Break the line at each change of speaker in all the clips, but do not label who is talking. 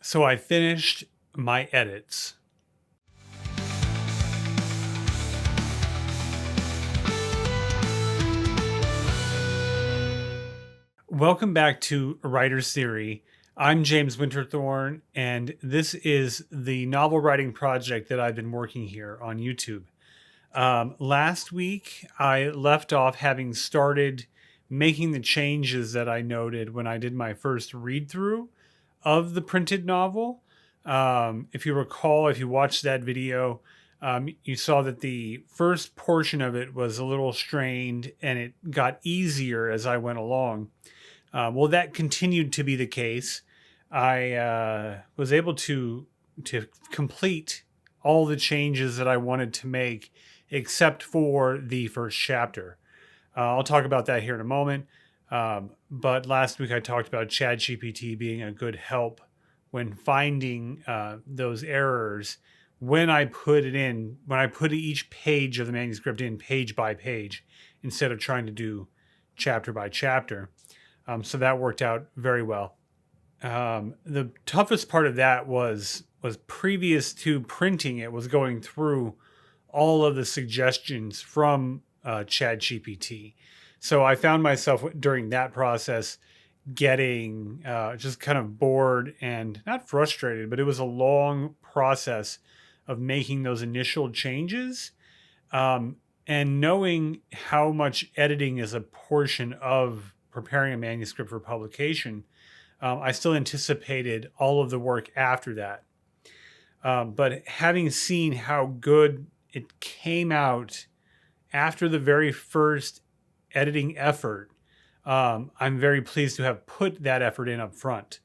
So I finished my edits. Welcome back to Writer's Theory. I'm James Winterthorn, and this is the novel writing project that I've been working here on YouTube. Last week, I left off having started making the changes that I noted when I did my first read through of the printed novel. If you recall, if you watched that video, you saw that the first portion of it was a little strained and it got easier as I went along. Well, that continued to be the case. I was able to complete all the changes that I wanted to make, except for the first chapter. I'll talk about that here in a moment. But last week I talked about ChatGPT being a good help when finding those errors when I put each page of the manuscript in page by page instead of trying to do chapter by chapter. So that worked out very well. The toughest part of that was previous to printing it, was going through all of the suggestions from ChatGPT. So I found myself during that process getting just kind of bored and not frustrated, but it was a long process of making those initial changes. And knowing how much editing is a portion of preparing a manuscript for publication, I still anticipated all of the work after that. But having seen how good it came out after the very first editing effort, I'm very pleased to have put that effort in up front.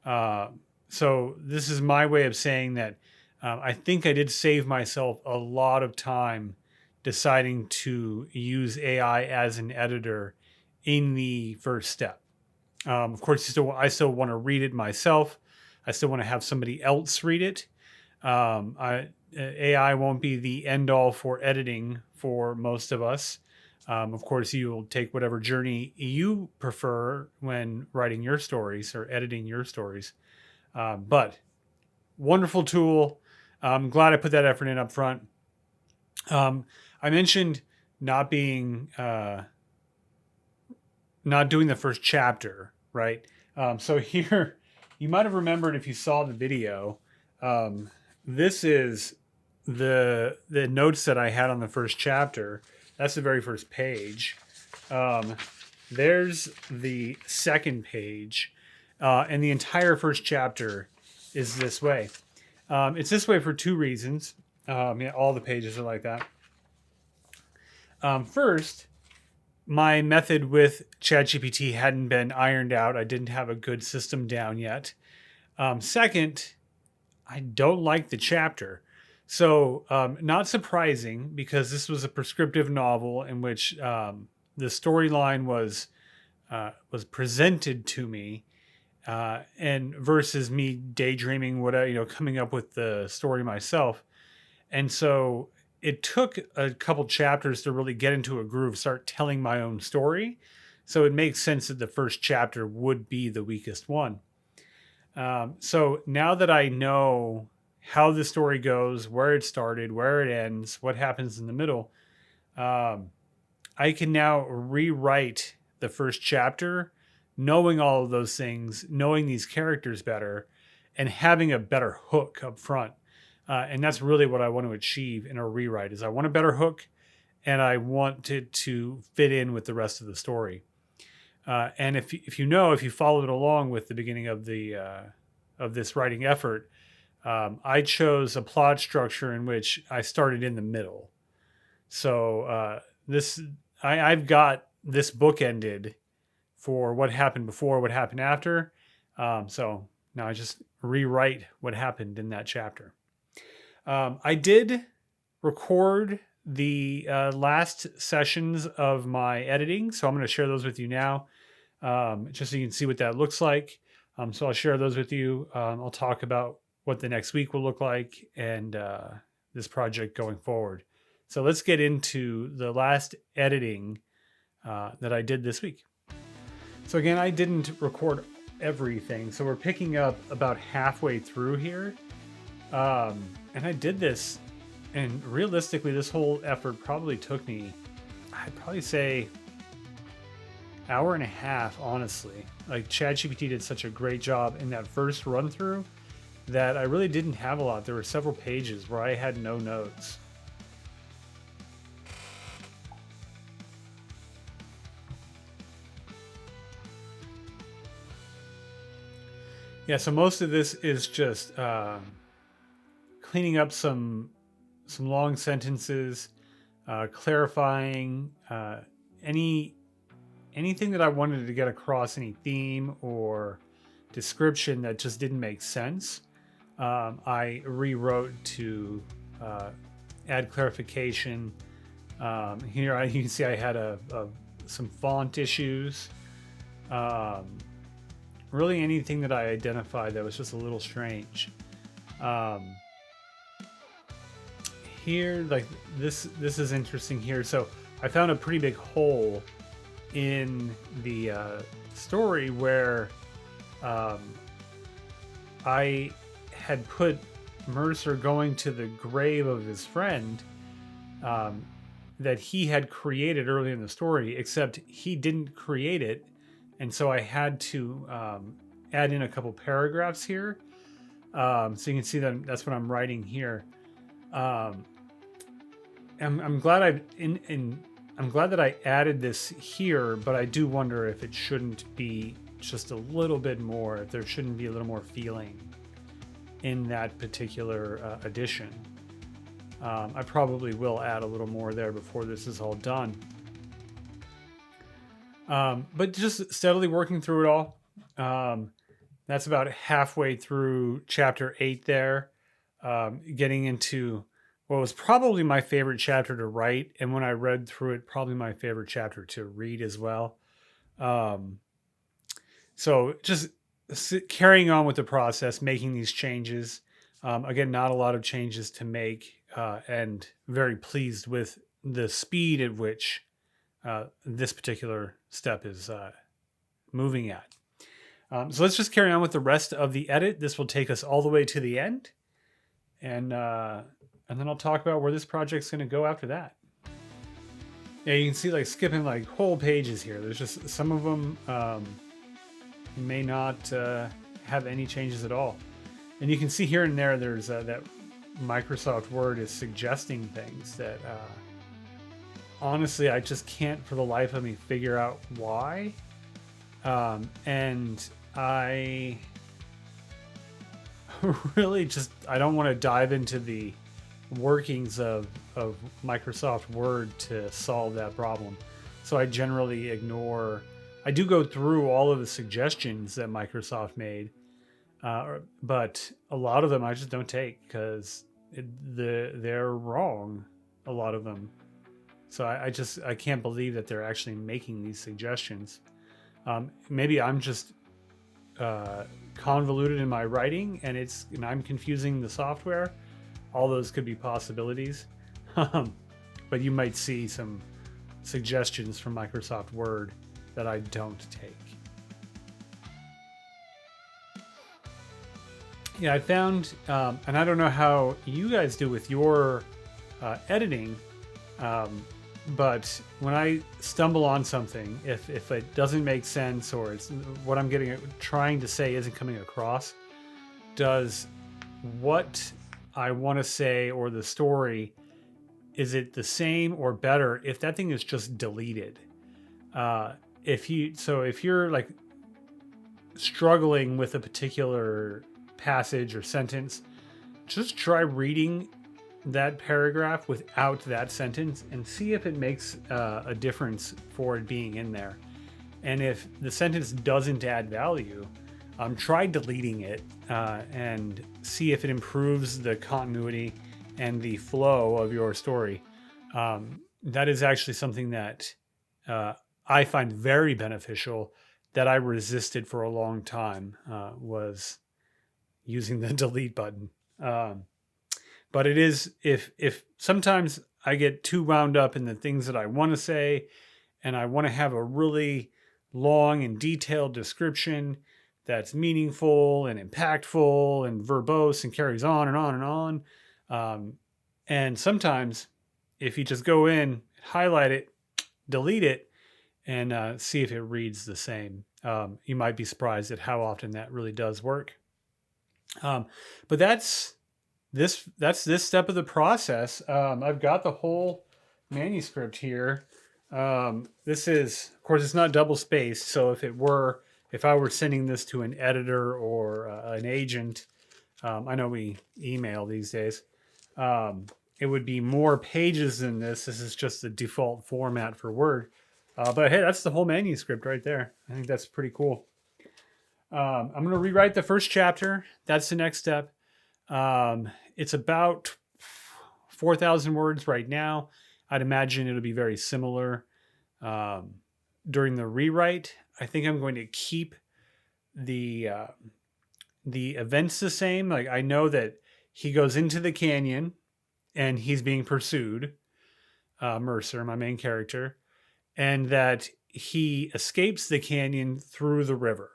So this is my way of saying that I think I did save myself a lot of time deciding to use AI as an editor in the first step. Of course, I still want to read it myself. I still want to have somebody else read it. AI won't be the end all for editing for most of us. Of course, you will take whatever journey you prefer when writing your stories or editing your stories. But wonderful tool. I'm glad I put that effort in up front. I mentioned not doing the first chapter, right? So here, you might have remembered if you saw the video, this is the notes that I had on the first chapter. That's the very first page. There's the second page, and the entire first chapter is this way. It's this way for two reasons. All the pages are like that. First, my method with ChatGPT hadn't been ironed out. I didn't have a good system down yet. Second, I don't like the chapter. So not surprising, because this was a prescriptive novel in which the storyline was presented to me, and versus me daydreaming, coming up with the story myself. And so it took a couple chapters to really get into a groove, start telling my own story. So it makes sense that the first chapter would be the weakest one. So now that I know how the story goes, where it started, where it ends, what happens in the middle, I can now rewrite the first chapter, knowing all of those things, knowing these characters better, and having a better hook up front. And that's really what I want to achieve in a rewrite, is I want a better hook, and I want it to fit in with the rest of the story. And if you followed along with the beginning of this writing effort, I chose a plot structure in which I started in the middle. So I've got this book ended for what happened before, what happened after. So now I just rewrite what happened in that chapter. I did record the last sessions of my editing, so I'm going to share those with you now, just so you can see what that looks like. So I'll share those with you. I'll talk about what the next week will look like and this project going forward. So let's get into the last editing that I did this week. So again, I didn't record everything. So we're picking up about halfway through here. And I did this, and realistically, this whole effort probably took me, I'd probably say, hour and a half, honestly. Like, ChatGPT did such a great job in that first run through that I really didn't have a lot. There were several pages where I had no notes. Yeah, so most of this is just cleaning up some long sentences, clarifying anything that I wanted to get across, any theme or description that just didn't make sense. I rewrote to add clarification. Here you can see I had some font issues. Really anything that I identified that was just a little strange. Here, like this is interesting here. So I found a pretty big hole in the story where I had put Mercer going to the grave of his friend that he had created early in the story, except he didn't create it. And so I had to add in a couple paragraphs here. So you can see that that's what I'm writing here. I'm glad I'm glad that I added this here, but I do wonder if it shouldn't be just a little bit more, if there shouldn't be a little more feeling in that particular edition. I probably will add a little more there before this is all done. But just steadily working through it all. That's about halfway through chapter 8 there, getting into what was probably my favorite chapter to write, and when I read through it, probably my favorite chapter to read as well. So just carrying on with the process, making these changes. Again, not a lot of changes to make, and very pleased with the speed at which this particular step is moving at. So let's just carry on with the rest of the edit. This will take us all the way to the end, and then I'll talk about where this project's going to go after that. Yeah, you can see like skipping like whole pages here. There's just some of them may not have any changes at all, and you can see here and there there's that Microsoft Word is suggesting things that honestly I just can't for the life of me figure out why. And I really just I don't want to dive into the workings of Microsoft Word to solve that problem. So I generally ignore. I do go through all of the suggestions that Microsoft made, but a lot of them I just don't take because they're wrong. A lot of them. So I can't believe that they're actually making these suggestions. Maybe I'm just convoluted in my writing, and I'm confusing the software. All those could be possibilities. But you might see some suggestions from Microsoft Word that I don't take. Yeah, I found, and I don't know how you guys do with your editing, but when I stumble on something, if it doesn't make sense or it's what I'm trying to say isn't coming across, does what I want to say or the story, is it the same or better if that thing is just deleted? If you're like struggling with a particular passage or sentence, just try reading that paragraph without that sentence and see if it makes a difference for it being in there. And if the sentence doesn't add value, try deleting it and see if it improves the continuity and the flow of your story. That is actually something that I find very beneficial that I resisted for a long time, was using the delete button. But it is, if sometimes I get too wound up in the things that I want to say and I want to have a really long and detailed description, that's meaningful and impactful and verbose and carries on and on and on. And sometimes if you just go in, highlight it, delete it, and see if it reads the same. You might be surprised at how often that really does work. But that's this step of the process. I've got the whole manuscript here. This is, of course, it's not double spaced. So if I were sending this to an editor or an agent, I know we email these days. It would be more pages than this. This is just the default format for Word. But hey, that's the whole manuscript right there. I think that's pretty cool. I'm going to rewrite the first chapter. That's the next step. It's about 4,000 words right now. I'd imagine it'll be very similar. During the rewrite, I think I'm going to keep the events the same. Like, I know that he goes into the canyon and he's being pursued, Mercer, my main character, and that he escapes the canyon through the river.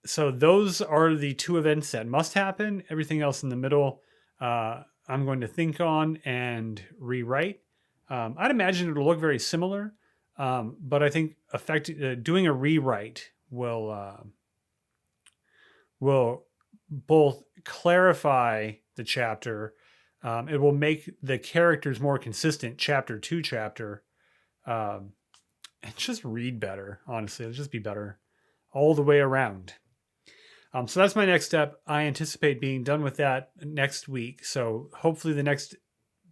So those are the two events that must happen. Everything else in the middle, I'm going to think on and rewrite. I'd imagine it'll look very similar, but I think doing a rewrite will both clarify the chapter. It will make the characters more consistent, chapter to chapter, and just read better. Honestly, it'll just be better all the way around. So that's my next step. I anticipate being done with that next week. So hopefully the next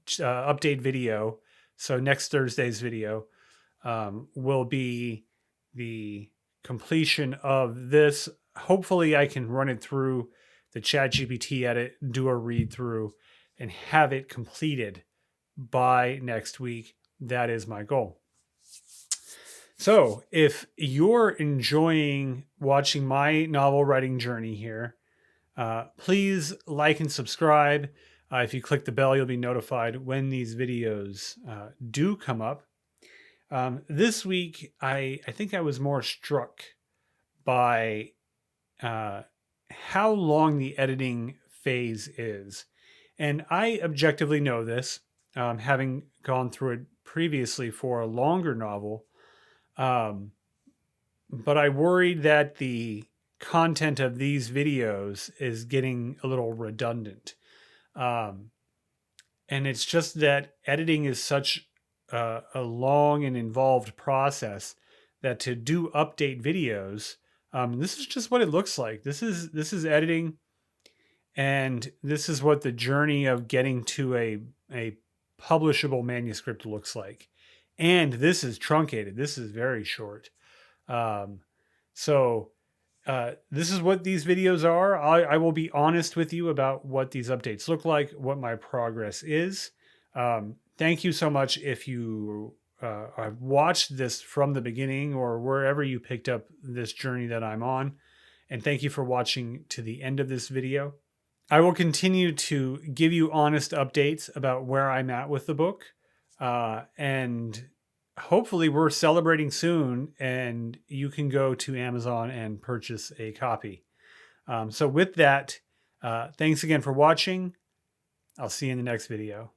update video, so next Thursday's video, will be the completion of this. Hopefully I can run it through the ChatGPT edit, do a read through, and have it completed by next week. That is my goal. So if you're enjoying watching my novel writing journey here, please like and subscribe. If you click the bell, you'll be notified when these videos do come up. This week, I think I was more struck by how long the editing phase is. And I objectively know this, having gone through it previously for a longer novel. But I worried that the content of these videos is getting a little redundant. And it's just that editing is such a long and involved process that to do update videos, this is just what it looks like. This is editing, and this is what the journey of getting to a publishable manuscript looks like. And this is truncated. This is very short. So this is what these videos are. I will be honest with you about what these updates look like, what my progress is. Thank you so much if you have watched this from the beginning or wherever you picked up this journey that I'm on. And thank you for watching to the end of this video. I will continue to give you honest updates about where I'm at with the book. And hopefully we're celebrating soon and you can go to Amazon and purchase a copy. So with that, thanks again for watching. I'll see you in the next video.